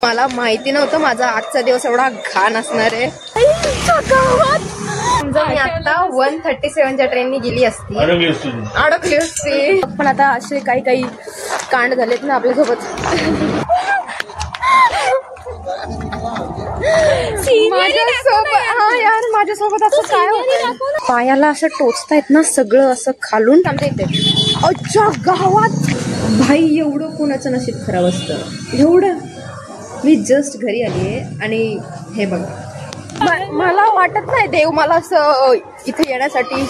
मला माहिती नव्हतं माझा आजचा दिवस एवढा घाण असणार आहे. समजा मी आता 137च्या ट्रेननी गेली असती, अडकली असती. पण आता असे काही काही कांड झालेत ना आपल्यासोबत. माझ्यासोबत असं काय होतं, पायाला असं टोचतायत ना सगळं असं खालून आमच्या इथे. अच्छा गावात भाई एवढं कोणाचं नशीब खराब असतं. एवढं मी जस्ट घरी आली आहे आणि हे बघा, मला वाटत नाही देव मला असं इथे येण्यासाठी,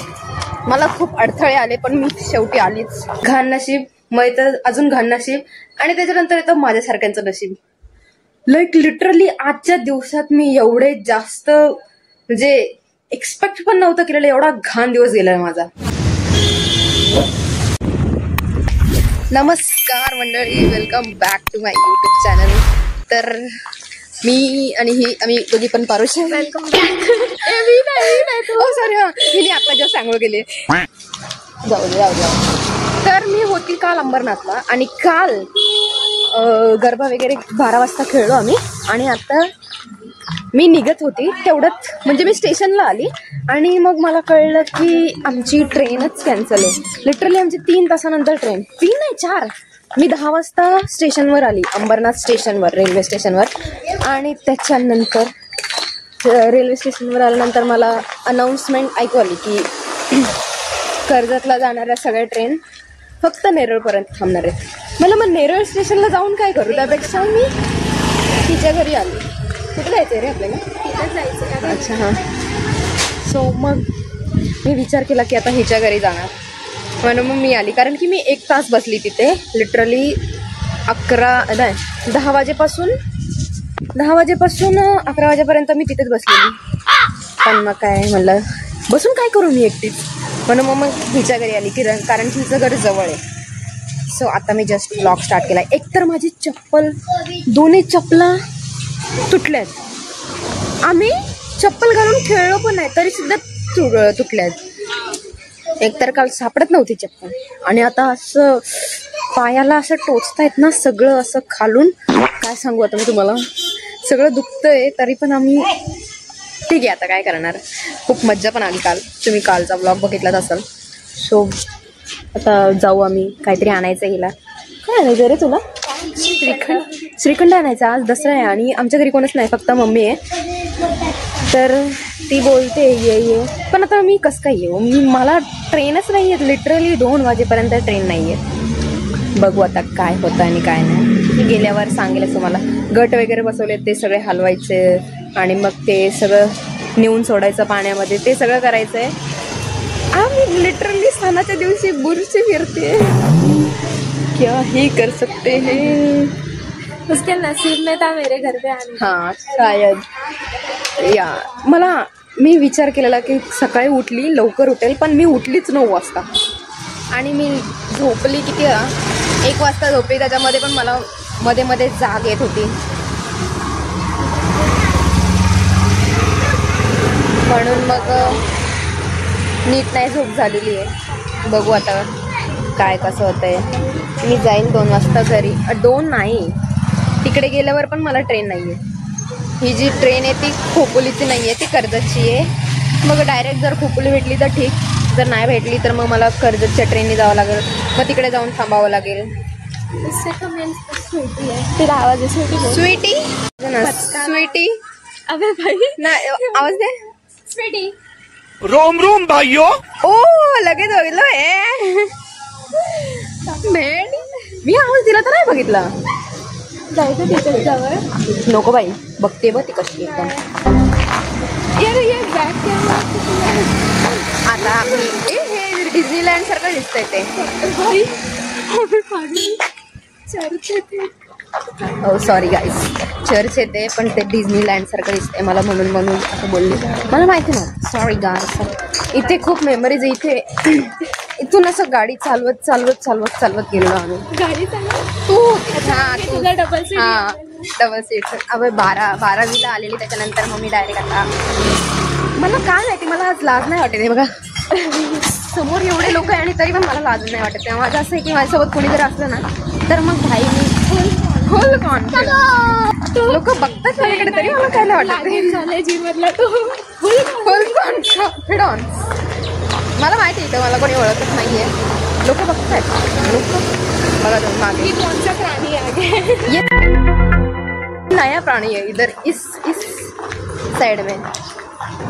मला खूप अडथळे आले पण मी शेवटी आलीच. घाण नशीब, मग तर अजून घाण नशीब आणि त्याच्यानंतर येतं माझ्यासारख्यांचं नशीब. लाईक लिटरली आजच्या दिवसात मी एवढे जास्त म्हणजे एक्सपेक्ट पण नव्हतं केलेलं, एवढा घाण दिवस गेलाय माझा. नमस्कार मंडळी, welcome back to my YouTube channel. तर मी आणि ही आम्ही दोघी पण पारुष. Welcome back. सॉरी हा, हिने आता जेव्हा सांगू गेले. जाऊ. तर मी होती काल अंबरनाथला आणि काल गरबा वगैरे 12 वाजता खेळलो आम्ही आणि आता मी निघत होती तेवढंच, म्हणजे मी स्टेशनला आली आणि मग मला कळलं की आमची ट्रेनच कॅन्सल आहे. लिटरली आमची 3 तासानंतर ट्रेन, 3 नाही 4. मी 10 वाजता स्टेशनवर आली, अंबरनाथ स्टेशनवर, रेल्वे स्टेशनवर. आणि त्याच्यानंतर रेल्वे स्टेशनवर आल्यानंतर मला अनाऊन्समेंट ऐकू आली की कर्जतला जाणाऱ्या सगळ्या ट्रेन फक्त नेरळपर्यंत थांबणार आहेत. मला मग नेरळ स्टेशनला जाऊन काय करू, त्यापेक्षा मी तिच्या घरी आली. कुठे जायचं रे आपल्याला? तिथेच जायचं. अच्छा हां. सो मग मी विचार केला की आता हिच्या घरी जाणार, म्हणून मग मी आली. कारण की मी 1 तास बसली तिथे, लिटरली 10 वाजेपासून 11 वाजेपर्यंत मी तिथेच बसलेली. पण मग काय म्हणलं बसून काय करू मी एकटीच, म्हणून मग हिच्या घरी आली की कारण की हिचं घर जवळ आहे. सो आता मी जस्ट व्लॉग स्टार्ट केला. एकतर माझी चप्पल, दोन्ही चप्पला तुटल्यात. आम्ही चप्पल घालून खेळलो पण नाही तरी सुद्धा तुटल्यात. एकतर काल सापडत नव्हती चप्पल आणि आता असं पायाला असं टोचतायत ना सगळं असं खालून. काय सांगू आता मी तुम्हाला, सगळं दुखतंय तरी पण आम्ही ठीक आहे, आता काय करणार. खूप मज्जा पण आली काल, तुम्ही कालचा ब्लॉग बघितलाच असाल. सो आता जाऊ आम्ही, काहीतरी आणायचं हिला. काय आणायचं रे तुला? श्रीखंड आणायचा. आज दसरा आहे आणि आमच्या घरी कोणच नाही, फक्त मम्मी आहे. तर ती बोलते ये, पण आता मी कसं काय येऊ, मला ट्रेनच नाही आहे. लिटरली 2 वाजेपर्यंत ट्रेन नाही आहे. बघू आता काय होतं आणि काय नाही. मी गेल्यावर सांगेलच तुम्हाला. गट वगैरे बसवले ते सगळे हलवायचे आणि मग ते सगळं नेऊन सोडायचं पाण्यामध्ये, ते सगळं करायचं आहे. आम्ही लिटरली सणाच्या दिवशी बुरशी फिरते. क्या ही कर सकते हैं, उसके नसीब में था मेरे घर पे आने. हाँ शायद या. मी विचार केलेला की सकाळी उठली लवकर उठेल, पण मी उठलीच 9 वाजता आणि मी झोपली किती 1 वाजता झोपली. त्याच्यामध्ये पण मला मध्ये मध्ये जाग येत होती, म्हणून मग नीट नाही झोप झालेली आहे. बघू आता काय कसं होतंय. मी जाईन 2 वाजता घरी. 2 नाही, तिकडे गेल्यावर पण मला ट्रेन नाही आहे. ही जी ट्रेन आहे ती खोपोलीची नाही आहे, ती कर्जतची आहे. मग डायरेक्ट जर खोपोली भेटली तर ठीक, जर नाही भेटली तर मग मला कर्जतच्या ट्रेनने जावं लागेल. मग तिकडे जाऊन थांबावं लागेल. तिला आवाज आहे स्वीटी. स्वीटी अबे भाई नाही, आवाज दे. स्वीटी. रोम रोम भाइयों. ओ लगेच बघितलं हे भेट. मी आवाज दिला तर नाही बघितला. जायचं तिच्या जवळ. नको बाई, बघते बघ ती कशी एकदम. आता आम्ही हे डिझनीलँड सारखं दिसतंय ते. चर्च येते. हो सॉरी गाईज, चर्च येते पण ते डिझनीलँड सारखं दिसतंय मला, म्हणून असं बोलली. मला माहिती ना, सॉरी गाईज. इथे खूप मेमरीज आहे. इथे इथून असं गाडी चालवत गेलो आम्ही. गाडी चालवत तू डबल सीट. अबे 12वीला आलेली, त्याच्यानंतर मग मी डायरेक्ट आता मला काय माहिती, मला आज लाज नाही वाटत आहे. बघा समोर एवढे लोक आहे आणि तरी पण मला लाज नाही वाटत. तेव्हा माझं असं आहे की माझ्यासोबत कोणी जर असलं ना तर मग भाई मी फुल कॉन्फिडन्स. लोक बघतात माझ्याकडे तरी मला काय नाही वाटत. झालंय जिम मधला तो फुल कॉन्फिडन्स. मला माहिती आहे मला कोणी ओळखत नाहीये. लोक बघतात. लोक बघा तुम्ही मागे की कोणचा प्राणी आहे. ये नया प्राणी है इधर इस साइड में.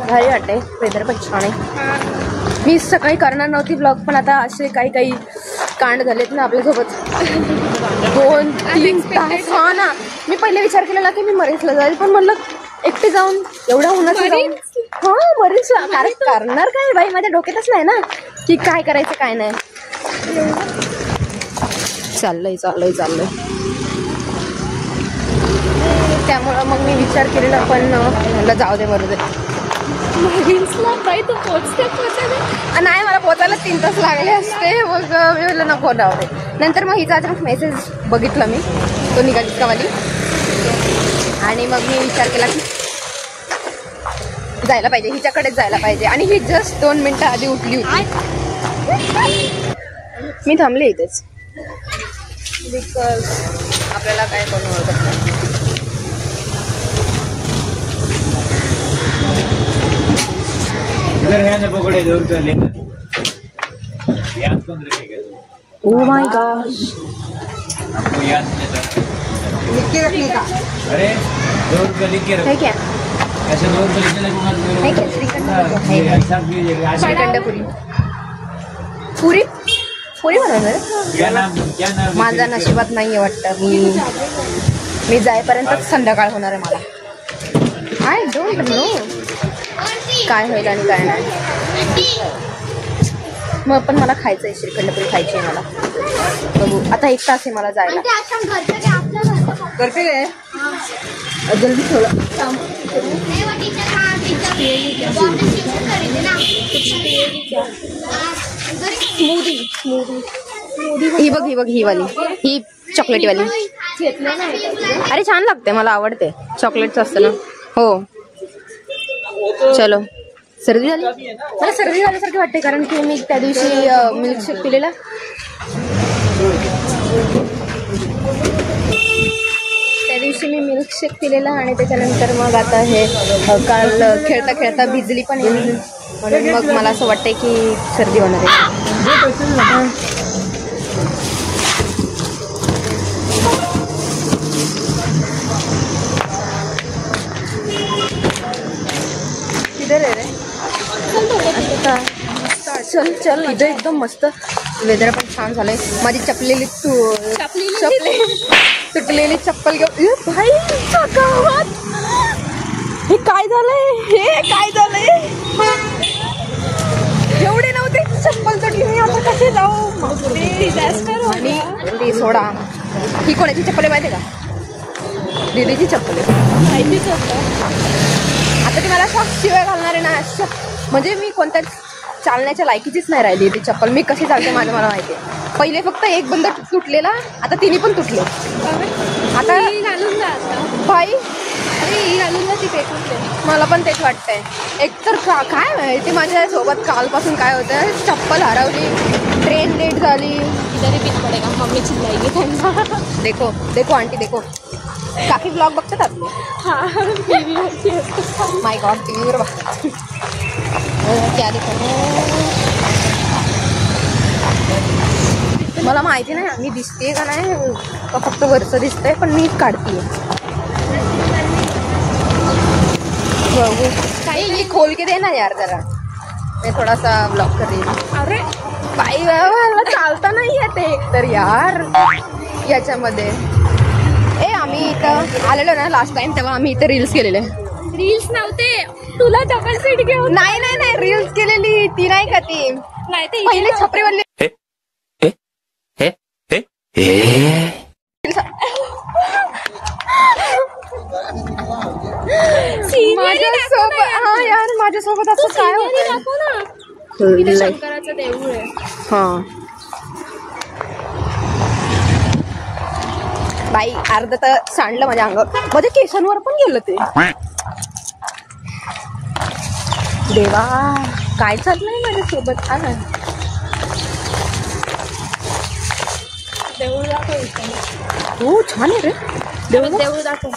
भारी वाटते. वेदर पण छान आहे. मी सकाळी करणार नव्हती ब्लॉग पण आता असे काही काही कांड झालेत ना आपल्यासोबत. 2-3 तास. हा ना. मी पहिले विचार केलेला की मी मरीसला जाईल पण म्हणलं एकटे जाऊन एवढ्या उन्हाचं जाऊन हा मरीसला करणार काय बाई. माझ्या डोक्यातच नाही ना की काय करायचं काय नाही. चाललंय त्यामुळं मग मी विचार केलेला पण मला जाऊ दे बरोबर. रील्सला बाई तू पोचते नाही मला पोचायला 3 तास लागले असते. मग मी म्हटलं नको राहू दे. नंतर मग हिचा अचानक मेसेज बघितला मी तो निघाली कावाली आणि मग मी विचार केला की जायला पाहिजे हिच्याकडेच जायला पाहिजे. आणि ही जस्ट 2 मिनिटं आधी उठली होती. मी थांबले इथेच बिकॉज आपल्याला काय कोण ओळखत नाही. इधर है ना पकड़े 2 रुपया लेना. याद कौन रखेगा? Oh my gosh. आपको याद नहीं था. लिख के रखने का. अरे 2 रुपया लिख के है रखो. क्या ऐसे 2 रुपया लिखने लगूंगा है क्या श्रीखंड हिसाब कीजिएगा. श्रीखंड पुरी बनवणार. क्या नाम माझ्या नशिबात नाहीये वाटतं. मी जाईपर्यंत संध्याकाळ होणार आहे मला. आय डोंट नो काय होईल आणि काय नाही. मग पण मला खायचं आहे श्रीखंडपुरी खायची आहे मला. बघू आता 1 तास आहे मला जायला. करते काय जल्दी थोडं. ही बघ ही वाली ही चॉकलेटी वाली. अरे छान लागते मला आवडते. चॉकलेटचं असतं ना. हो चलो. सर्दी झाली मला. सर्दी झाल्यासारखी वाटते कारण की मी त्या दिवशी मिल्कशेक पिलेला. मी मिल्कशेक पिलेला आणि त्याच्यानंतर मग आता हे काल खेळता खेळता भिजली पण आहे म्हणून मग मला असं वाटतंय की सर्दी होणार आहे. किधर आहे रे. चल इथं एकदम मस्त वेदर पण छान झालंय. माझी तुटलेली चप्पल घेऊन भाई गावात हे काय झालंय. एवढे नव्हते चप्पल तुटली. मी आता कसे जाऊ. आणि ती सोडा ही कोणाची चप्पल आहे माहिती का. दीदीची चप्पल आहे. आता ती मला शिवाय घालणार आहे ना. म्हणजे मी कोणत्या चालण्याच्या लायकीचीच नाही राहिली ती चप्पल. मी कशी चालते मला माहिती आहे. पहिले फक्त एक बंद तुटलेला आता तिन्ही पण तुटले. आता घालून जा भाई घालून जा ती मला पण तेच वाटतंय. एकतर काय माहिती माझ्यासोबत कालपासून काय होतं. चप्पल हरवली. ट्रेन लेट झाली. इधर पीठ पडेगा. मम्मी चिल्लाएगी त्यांना. देखो आंटी देखो. काकी ब्लॉग बघतात आपले. माय गॉड टीव्हीवर बघतात. क्या देखो मला माहिती नाही मी दिसतेय का नाही का फक्त वरचं दिसतंय पण मी काढतीये. बघू काही खोल के दे ना यार जरा. मैं थोड़ा सा ब्लॉग कर रही हूँ. अरे बाई मला चालता नाही येते एकतर यार याच्यामध्ये. आम्ही इथं आलेलो ना लास्ट टाइम तेव्हा आम्ही इथे रील्स केलेले. रील्स नव्हते तुला डबल सीट घेऊन. नाही रील्स केलेली ती नाही का ती नाही ते पहिले छपरीवाली. माझ्यासोबत हा यार माझ्यासोबत असं काय होतं. शंकराचं देऊळ आहे. हा बाई अर्ध तर सांडलं माझ्या अंगावर. माझ्या केसांवर पण गेलं ते. देवा काय चाललंय माझ्यासोबत. हा ना देऊळ दाखव. हो छान आहे रे देऊळ. देऊळ दाखव.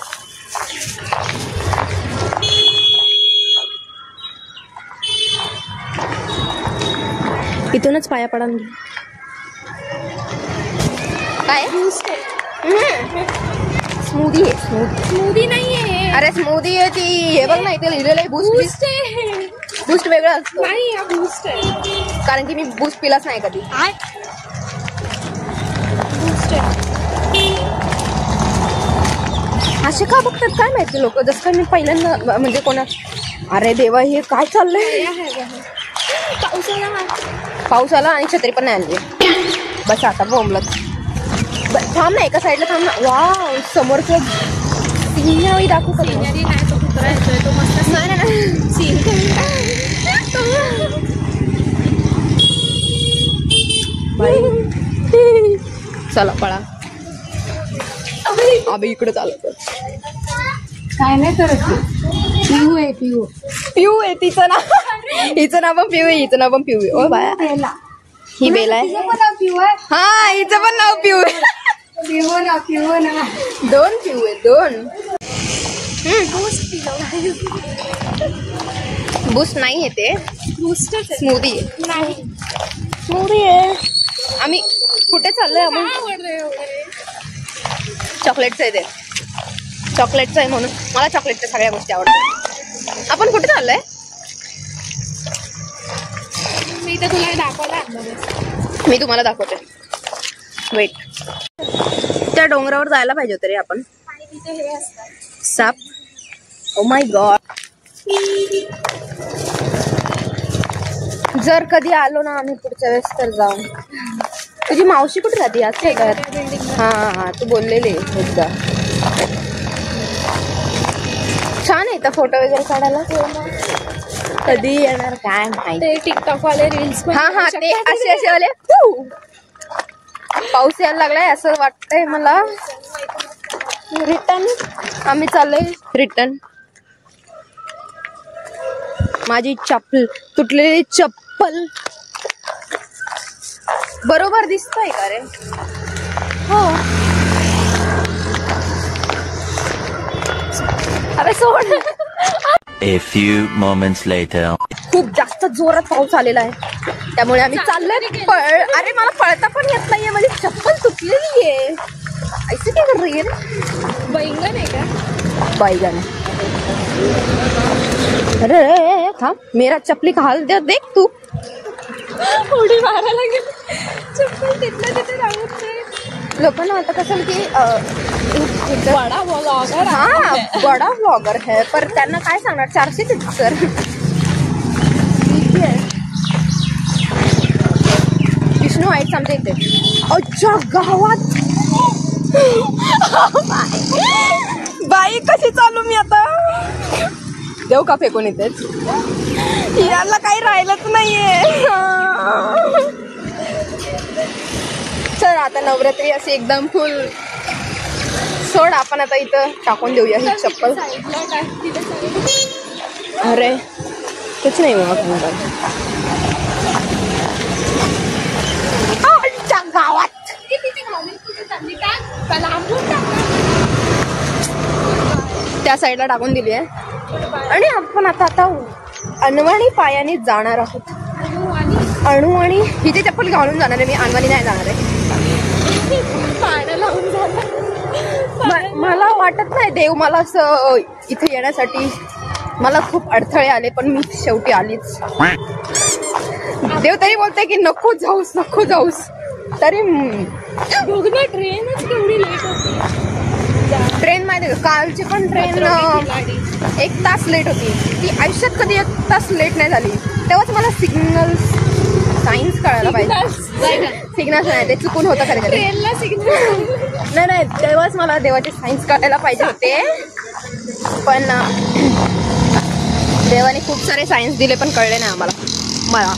इथूनच पाया पडा. काय स्मूदी आहे स्मूदी. स्मूदी नाहीये. अरे स्मूदी आहे ती. हे बघ ना इथे लिहिलेलं आहे बूस्ट. बूस्ट आहे. बूस्ट वेगळं असतं नाही हा बूस्ट आहे. कारण की मी बूस्ट पिलाच नाही कधी. बूस्ट आहे. असे का बघतात काय माहिती लोक. जसं काय मी पहिल्यांदा म्हणजे कोणा. अरे देवा हे काय चाललंय. पाऊस आला आणि छत्री पण नाही आणली. बस आता बोंबलत. थांब ना एका साईडला थांब ना. वाव समोरचं सिनरी दाखवू का? सिनरी नाही तो कुत्रा येतोय तो मस्त. नाही सीन चला पळा. अबे इकडे चालत काय नाही करत. पिऊ आहे पिऊ. पिऊ आहे तिचं नाव. हिचं नाव पण पिऊ आहे. हिचं नाव पण पिऊ आहे. ओ बाया ही बेला आहे. पिऊ आहे. हा हिचं पण नाव पिऊ आहे. पिऊ ना पिऊ ना. दोन पिऊ आहे दोन. बूस्ट पिलो. बूस्ट नाही येते. बूस्टच स्मूदी आहे. नाही. स्मूदी आहे. आम्ही कुठे चाललोय आपण? आवडतंय वगैरे. चॉकलेटचं आहे ते. चॉकलेटचं आहे म्हणून मला चॉकलेटच्या सगळ्या गोष्टी आवडतात. आपण कुठे चाललोय? मी तर तुला दाखवलं आणलं. मी तुम्हाला दाखवते. वेट. त्या डोंगरावर जायला पाहिजे होतं रे आपण. आणि तिथे हे असतात साप. Oh my God. जर कधी आलो ना आम्ही पुढच्या वेळेस तर जाऊ. तुझी मावशी कुठे राहते आज काय घरात? बिल्डिंग. हा हा तू बोललेली एकदा. छान आहे तर फोटो वगैरे काढायला. कधी येणार काय माहिती. ते टिकटॉक वाले रील्स. हा हा ते असे असे वाले. पाऊस यायला लागलाय असं वाटतंय मला. रिटर्न आम्ही चाललोय रिटर्न. माझी चप्पल तुटलेली चप्पल बरोबर दिसतंय का रे? हो. अरे सोड. A few moments later. खूप जास्त जोरात पाऊस आलेला आहे त्यामुळे आम्ही चाललोय पळ. अरे मला पळता पण येत नाहीये. माझी चप्पल तुटलेली आहे. ऐसे काय कर रही है? बैंगन आहे का? बैगन. अरे थांब मेरा चप्पली का हाल देख तू. उडी मारायला गेली. चप्पल तिथलं तिथे राहून ते. लोकांना आता कसं की बडा ब्लॉगर. हा बडा ब्लॉगर है पर त्यांना काय सांगणार 400 सर. ठीक आहे. विष्णू हाईट्स आमच्या इथे. अच्छा गावात. बाई कशी चालू मी आता. देऊ का फेकून इथेच. याला काही राहिलंच नाहीये. चल आता नवरात्री अशी एकदम फुल सोड. आपण आता इथं टाकून देऊया ही चप्पल. साईडला काय तिथे साईड. अरे कुछ नाही हुआ गावात. तिथे घालून कुठे चालली काय? त्याला आंबून टाकलं. त्या साईडला टाकून दिली आहे. आणि आपण आता अनवाणी पायाने जाणार आहोत. अणू आणि हिचे चप्पल घालून जाणार आहे मी. अनवाणी नाही जाणार आहे. पाण्याला लावून झालं. मला वाटत नाही देव मला असं इथे येण्यासाठी. मला खूप अडथळे आले पण मी शेवटी आलीच. देव तरी बोलते की नको जाऊस नको जाऊस. तरी बघ ना ट्रेनच केवढी लेट होती. ट्रेन माहिती का कालची पण ट्रेन 1 तास लेट होती. ती आयुष्यात कधी 1 तास लेट नाही झाली. तेव्हाच मला सिग्नल सायन्स कळायला पाहिजे. सिग्नल नाही ते चुकून होतं खरं. ट्रेनला सिग्नल नाही तेव्हाच मला देवाचे सायन्स कळायला पाहिजे होते. पण देवाने खूप सारे सायन्स दिले पण कळले नाही मला.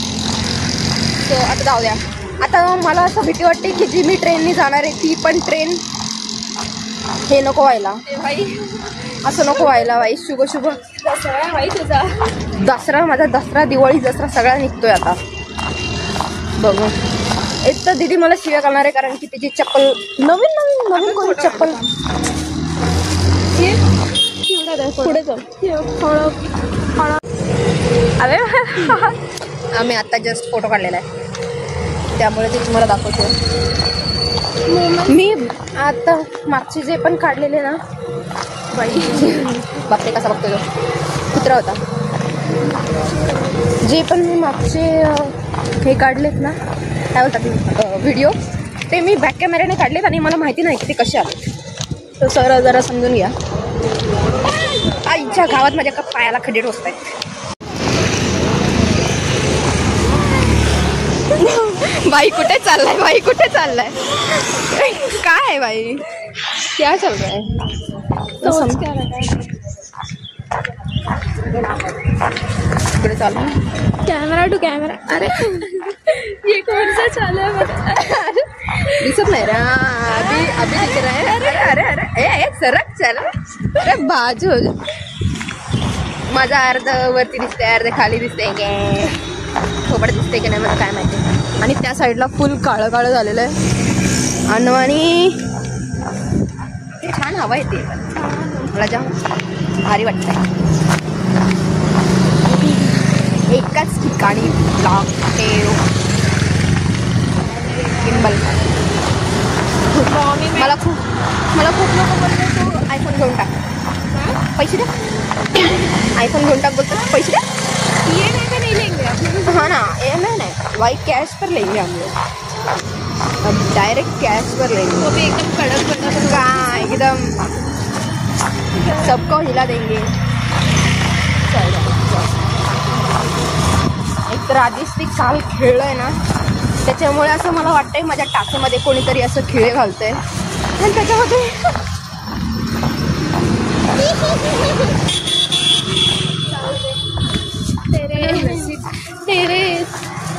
सो आता जाऊ द्या. आता मला असं भीती वाटते की जी मी ट्रेननी जाणार आहे ती पण ट्रेन हे नको व्हायला. असं नको व्हायला बाई. शुभ शुभ दसरा बाई तुझा. दसरा माझा दसरा दिवाळी दसरा सगळा निघतोय आता. बघू एक तर दीदी मला शिव्या करणार आहे कारण की तिची चप्पल नवीन कोणी चप्पल पुढे चल अरे आम्ही आता जस्ट फोटो काढलेला आहे त्यामुळे ते तुम्हाला दाखवतो. मी आता मागचे जे पण काढलेले ना बाई बापरे कसा बघतो तो कुत्रा होता. जे पण मी मागचे हे काढलेत ना काय बोलतात व्हिडिओ ते मी बॅक कॅमेऱ्याने काढलेत आणि मला माहिती नाही की ते कसे आले. तर सर जरा समजून घ्या. आईच्या गावात माझ्या पायाला खड्डे टोचत आहेत. भाई कुठे चाललाय भाई कुठे चाललाय काय आहे भाई क्या चल रहा है इकडे चालू कॅमेरा टू कॅमेरा. अरे ये कौन सा चालू है दिसत नाही रे. अभी अभी दिख रहा है. अरे अरे अरे ए सरक चल अरे बाजू हो जा. माझा अर्ध वरती दिसते अर्ध खाली दिसते गे थोबड दिसते की नाही मला काय माहिती. आणि त्या साईडला फुल काळं काळं झालेलं आहे आणि छान हवा येते मला जाम भारी वाटतंय. एकाच ठिकाणी ब्लॉग ठेव गिम्बल. मला खूप लोक बोलले तू आयफोन घेऊन टाक पैसे द्या आयफोन घेऊन टाक बोलतो पैसे द्या. ये नहीं तो नहीं लेंगे. हाँ ना नहीं भाई कैश पर लेंगे हम लोग अब डायरेक्ट कैश पर लेंगे. वो भी एकदम कड़क हाँ एकदम सबको हिला देंगे. एक तर आधीच ती काल खेळलंय ना त्याच्यामुळे असं मला वाटतंय माझ्या टाकीमध्ये कोणीतरी असं खिळे घालतंय आणि त्याच्यामध्ये तेरे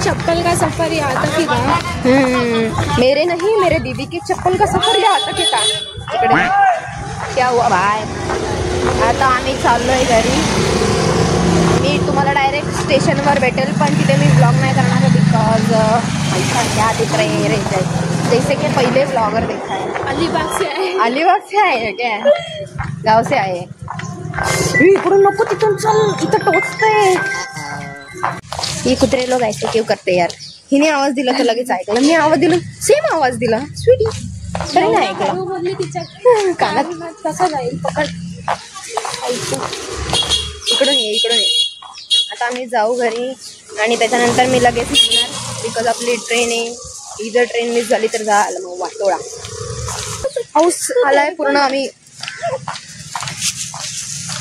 चप्पल का सफर यहाँ तक ही था. मेरे नहीं मेरे दीदी की चप्पल का सफर यहाँ तक ही था. इकडे क्या हुआ भाई. आता आम्ही चाललोय घरी. मी तुम्हाला डायरेक्ट स्टेशनवर भेटेल पण तिथे मी ब्लॉग नाही करणार बिकॉज ऐसा क्या दिख रहे रहते जैसे कि पहले ब्लॉगर देखा है. अलीबाग से आए. अलीबाग से आए क्या गाव से आए. इकडून नको तिथून चल इथं टोचतंय. ये कुत्रे लोग ऐसे क्यों करते यार. हिने आवाज दिला तर लगेच ऐकलं. मी आवाज दिला सेम आवाज दिला स्वीटी तरी नाही ऐकलं. बोलली तिच्या कानात कसा जाईल पकड. इकडून ये. आता आम्ही जाऊ घरी आणि त्याच्यानंतर मी लगेच निघणार बिकॉज आपली ट्रेन आहे. ही जर ट्रेन मिस झाली तर झालं मग वाटोळा. पाऊस आलाय पूर्ण. आम्ही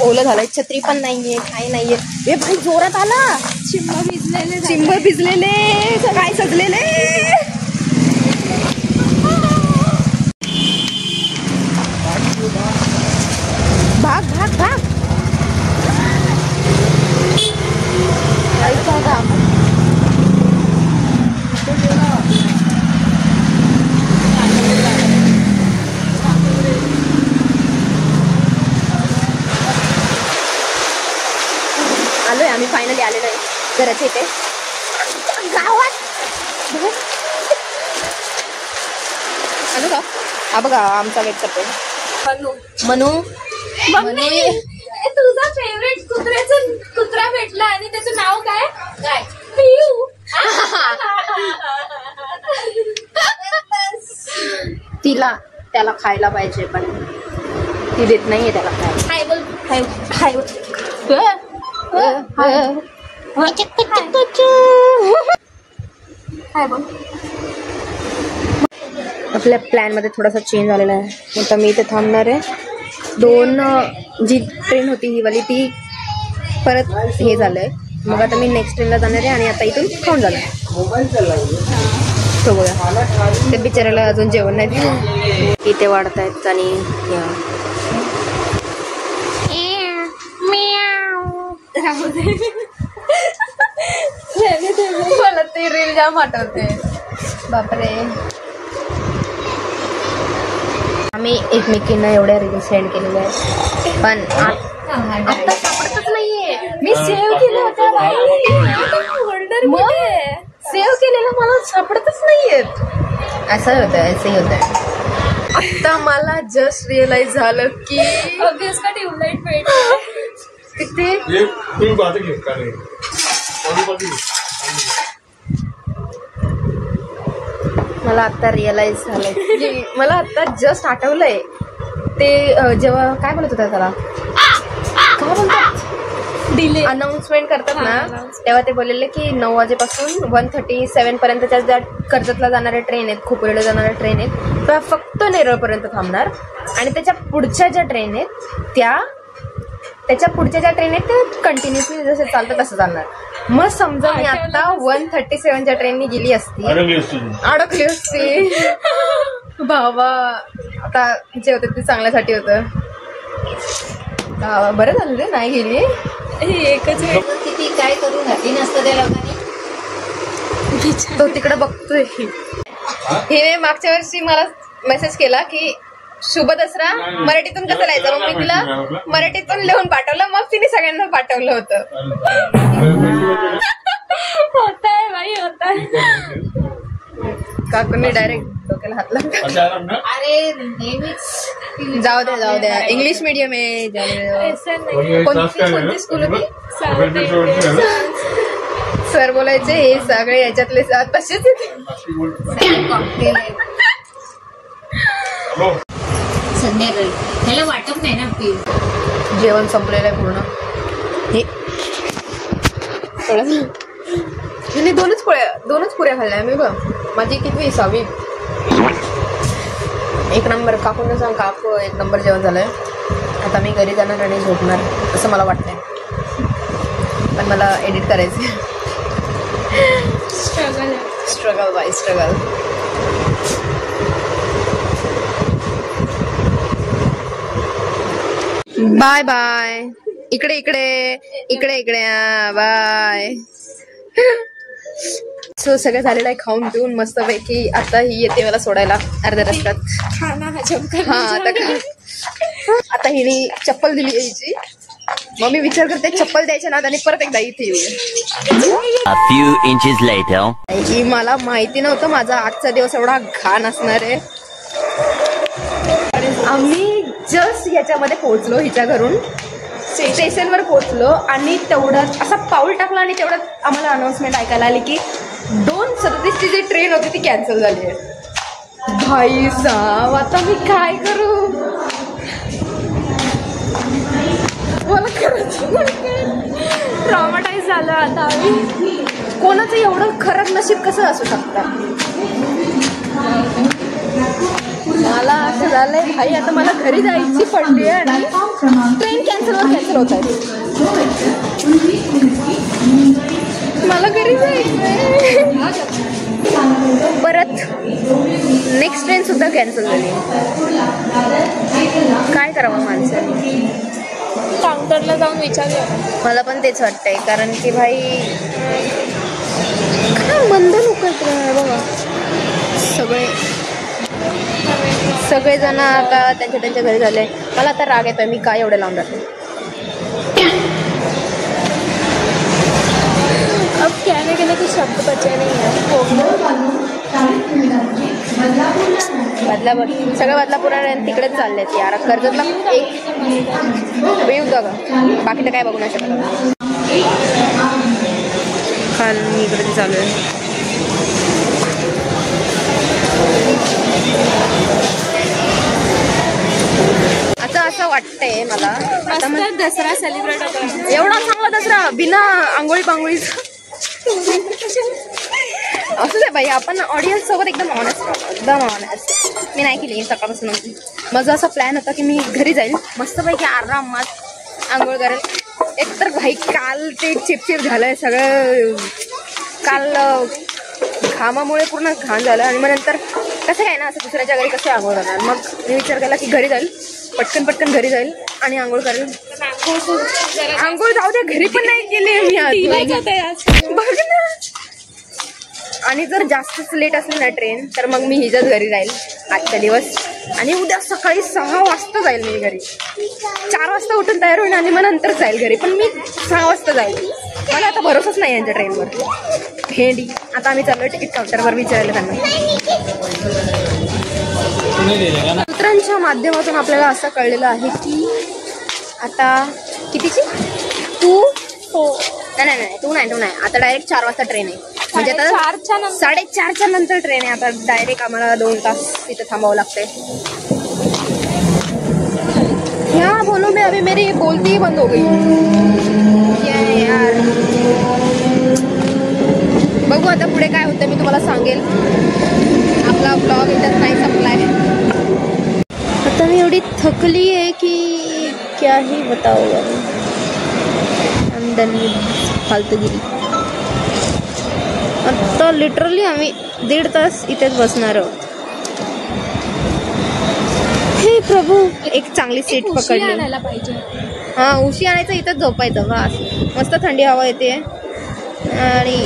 ओलं झालंय. छत्री पण नाहीये काही नाहीये. ए भाई जोरात आला. चिंब भिजलेले काय सजलेले. भाग भाग भाग. आलोय आम्ही फायनली आलेलो आहे घराच्या इथे गावात. आलो का हा बघा आमचा वेट करतोय मनू. तुझा फेवरेट कुत्रा भेटला आणि त्याचं नाव काय पियू. त्याला खायला पाहिजे पण ती देत नाहीये त्याला खायला. हाय बोल. हाय बोल. आपल्या प्लॅनमध्ये थोडासा चेंज झालेला आहे. आता मी इथे थांबणार आहे. 2 जी ट्रेन होती ही वाली ती परत हे झालं आहे. मग आता मी नेक्स्ट ट्रेनला जाणार आहे आणि आता इथून खाऊन जाणार तो बघा ते बिचारायला अजून जेवण नाही दिलं. इथे वाढत आहेत आणि मला ते रील जाम आठवते बापरे. आम्ही एकमेकींना एवढ्या रील सेंड केलेल्या आहेत पण आता सापडतच नाहीये. मी सेव्ह केलं होतं. सेव्ह केलेलं मला सापडतच नाहीयेत. असं होतं, असंही होतं. आता मला जस्ट रिअलाइज झालं की ऑब्वियस का ट्यूबलाइट भेटला. तिथे मला आता रिअलाइज झालं की मला आता जस्ट आठवलंय ते जेव्हा काय बोलत होता त्याला काय बोलतात डिले अनाउन्समेंट करतात ना announce. तेव्हा ते बोललेले की 9 वाजेपासून 1:37 पर्यंतच्या ज्या कर्जतला जाणाऱ्या ट्रेन आहेत खोपोलीला जाणाऱ्या ट्रेन आहेत त्या फक्त नेरळपर्यंत थांबणार आणि त्याच्या पुढच्या ज्या ट्रेन आहेत त्याच्या पुढच्या ज्या ट्रेन आहेत ते कंटिन्युअसली जसं चालतं तसं चालणार. मग समजा मी आता 1:37च्या ट्रेननी गेली असती अडकली असती. बाबा आता जे होतं ते चांगल्यासाठी होतं. बरं झालं रे नाही गेली. एकच वेळ किती काय करून घातली नसतं त्या लोकांनी. तो तिकडे बघतोय. हिने मागच्या वर्षी मला मेसेज केला की शुभ दसरा मराठीतून कसं लिहायचं मग मी तिला मराठीतून लिहून पाठवलं मग तिने सगळ्यांना पाठवलं होतं. होताय बाई होताय. काकूंनी डायरेक्ट डोक्याला हात लावला. अरे नेहमीच जाऊ द्या इंग्लिश मीडियम आहे जाऊ द्या. असं नाही. कोणती स्कूल होती सांगते. सर बोलायचे हे सगळे याच्यातले तसेच कॉकटेल आहे. संध्याकाळी ह्याला वाटत नाही ना पी. जेवण संपलेलं आहे पूर्ण. हे मी दोनच पुऱ्या खाल्ल्या मी बघ. माझी किती 6वी. एक नंबर काकून सांग काकू 1 नंबर जेवण झालंय. आता मी घरी जाणार आणि झोपणार असं मला वाटतंय पण मला एडिट करायचं. Struggle by struggle. Bye bye. इकडे बाय. सो सगळं झालेलं आहे खाऊन पिऊन मस्तपैकी. आता ही येते मला सोडायला अर्ध्या रस्त्यात. खाना हजम कर. हा आता हिने चप्पल दिली यायची मग मी विचार करते चप्पल द्यायच्या ना आणि परत एकदा इथे येऊ. A few inches later. ही मला माहिती नव्हतं माझा आजचा दिवस एवढा घाण असणार आहे. आम्ही जस्ट याच्यामध्ये पोहोचलो हिच्या घरून स्टेशनवर पोहोचलो आणि तेवढ्यात असा पाऊल टाकला आणि तेवढ्यात आम्हाला अनाउन्समेंट ऐकायला आली की 2:37ची जी ट्रेन होती ती कॅन्सल झाली आहे. भाई साहब आता मी काय करू. मला खरंच ट्रॉमाटाईज झालं आता आम्ही. कोणाचं एवढं खराब नशीब कसं असू शकतं. मला असं झालंय भाई आता मला घरी जायची पडली आहे आणि ट्रेन कॅन्सल होत आहे. मला घरी जायचंय. परत नेक्स्ट ट्रेन सुद्धा कॅन्सल झाली. काय करावं माणसाने. काउंटरला जाऊन विचारूया. मला पण तेच वाटतंय कारण की भाई काय मंद लोक आहेत बघा. सगळेजण आता त्यांच्या घरी झाले. मला आता राग येतोय मी काय एवढं लांब राहते. अब कहने के लिए कुछ शब्द बचे नहीं है. बदलापूर सगळं बदलापूर आणि तिकडेच चाललेत यार. कर्जतला एक येऊ का बाकी तर काय बघू नाही शकत. खाल मी इकडे चालू आहे. आता असं वाटतंय मला आता मस्त दसरा सेलिब्रेट होतो. एवढा चांगला दसरा बिना आंघोळी पांघोळीचा. असं आहे बाई आपण ऑडियन्स सोबत एकदम ऑनेस्ट. मी नाही केली सकाळपासून. माझा असा प्लॅन होता की मी घरी जाईल मस्तपैकी आरामात आंघोळ करेल. एकतर भाई काल ते चिपचिप झालंय सगळं. काल घामामुळे पूर्ण घाण झालं आणि मग नंतर कसं काय ना असं दुसऱ्याच्या घरी कसं आंघोळ करणार. मग मी विचार केला की घरी जाईल पटकन घरी जाईल आणि आंघोळ करेल. आंघोळ जाऊ द्या घरी पण नाही केली मी आज. बघ ना. आणि जर जास्तच लेट असली ना ट्रेन तर मग मी हिच्याच घरी जाईल आजचा दिवस. आणि उद्या सकाळी 6 वाजता जाईल मी घरी. 4 वाजता उठून तयार होईल आणि मग नंतर जाईल घरी. पण मी 6 वाजता जाईल. मला आता भरोसाच नाही यांच्या ट्रेनवर. भेंडी. आता आम्ही चाललो तिकीट काउंटरवर विचारायला त्यांना. सूत्रांच्या माध्यमातून आपल्याला असं कळलेलं आहे की आता कितीची 2 नाही 2 नाही आता डायरेक्ट 4 वाजता ट्रेन आहे. म्हणजे आता 4:30च्या नंतर ट्रेन आहे. आता डायरेक्ट आम्हाला 2 तास तिथे थांबावं लागतंय. हाँ बोलो, मैं अभी मेरी बोलती ही बंद हो गई. क्या है यार, बघू आता पुढे काय होतं मी तुम्हाला सांगेल. आपला ब्लॉग इथं नाही संपलाय. आता मी एवढी थकली आहे की क्या ही बताओ. फालतूगिरी. आता लिटरली आम्ही 1.5 तास इथेच बसणार आहोत. हे प्रभू, एक चांगली सीट पकडली. आणायला पाहिजे. हा, उशी आणायचं, इथंच झोपायचं. बस मस्त थंडी हवा येते आणि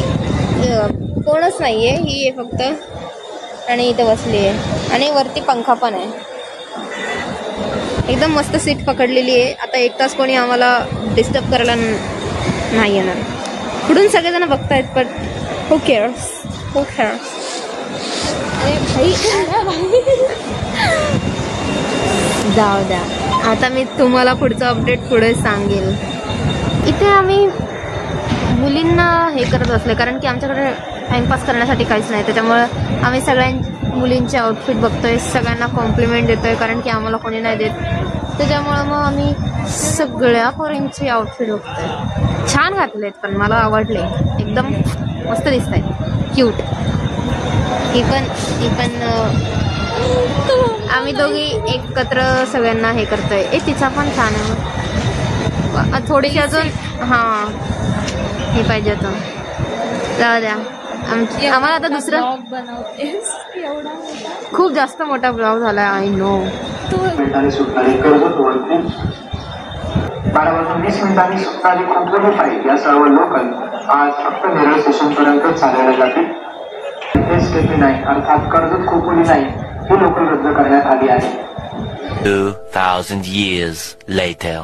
कोणच नाहीये. ही आहे फक्त आणि इथं बसली आहे आणि वरती पंखा पण आहे. एकदम मस्त सीट पकडलेली आहे. आता 1 तास कोणी आम्हाला डिस्टर्ब करायला नाही येणार. पुढून सगळेजण बघतायत पण हू केअर्स. अरे भाई जाऊ द्या. आता मी तुम्हाला पुढचं अपडेट पुढे सांगेल. इथे आम्ही मुलींना हे करत असले कारण की आमच्याकडे टाइमपास करण्यासाठी काहीच नाही. त्याच्यामुळं आम्ही मुलींचे आउटफिट बघतोय, सगळ्यांना कॉम्प्लिमेंट देतोय कारण की आम्हाला कोणी नाही देत. त्याच्यामुळं मग आम्ही सगळ्या पोरींचे आउटफिट बघतोय. छान घातलेत पण मला आवडले. एकदम मस्त दिसत आहेत, क्यूट. ही पण आम्ही दोघी एकत्र सगळ्यांना हे करतोय. तिचा पण छान आहे. थोडीशी अजून हां हे पाहिजे होतं. जाऊ द्या. आम्हाला आता दुसरं खूप जास्त मोठा ब्लॉग झाला. I know. 12:20 सुटणारी खोपोली फाईल या सर्व लोकल आज फक्त नेरळ स्टेशन पर्यंत चालवल्या जातील. नाही अर्थात कर्जत खोपोली नाही ही लोकल रद्द करण्यात आली आहे. 2000 years later.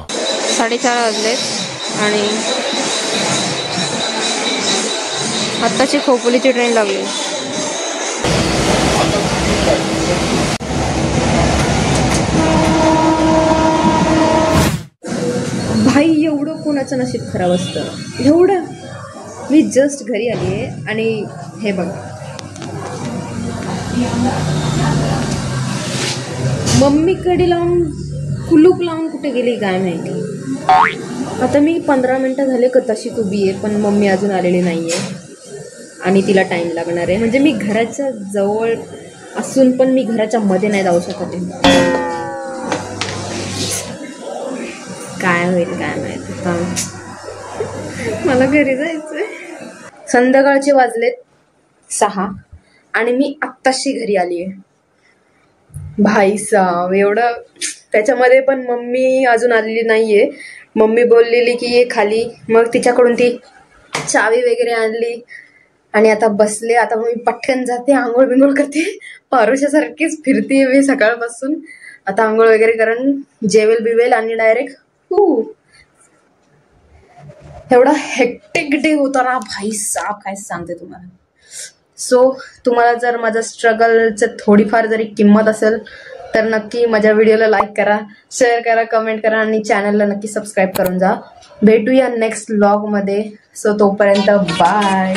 4:30 वाजलेत आणि आत्ताची खोपोलीची ट्रेन लागली. भाई, एवढं कोणाचं नशीब खराब असतं. एवढं मी जस्ट घरी आली आहे आणि हे बघा, मम्मीकडे लावून कुलूप लावून कुठे गेली काय माहिती. आता मी 15 मिनटं झाले का तशीच उभी आहे पण मम्मी अजून आलेली नाही आहे आणि तिला टाईम लागणार आहे. म्हणजे मी घराच्या जवळ असून पण मी घराच्या मध्ये नाही जाऊ शकत आहे. काय होईल काय माहिती. मला घरी जायचंय. संध्याकाळचे वाजलेत 6 आणि मी आत्ताशी घरी आली आहे. भाई साहब, एवढं त्याच्यामध्ये पण मम्मी अजून आलेली नाहीये. मम्मी बोललेली की ये खाली, मग तिच्याकडून ती चावी वगैरे आणली आणि आता बसले. आता मी पटकन जाते, आंघोळ बिंघोळ करते, पारुशासारखीच फिरते मी सकाळपासून. आता आंघोळ वगैरे करून जेवेल बिवेल आणि डायरेक्ट एवढा हेक्टिक डे होता ना भाई साहब, काय सांगते तुम्हाला. सो तुम्हाला जर माझं स्ट्रगलचं थोडीफार जरी किंमत असेल तर नक्की माझ्या व्हिडिओला लाईक करा, शेअर करा, कमेंट करा आणि चॅनलला नक्की सबस्क्राईब करून जा. भेटूया नेक्स्ट व्लॉगमध्ये. सो तोपर्यंत बाय.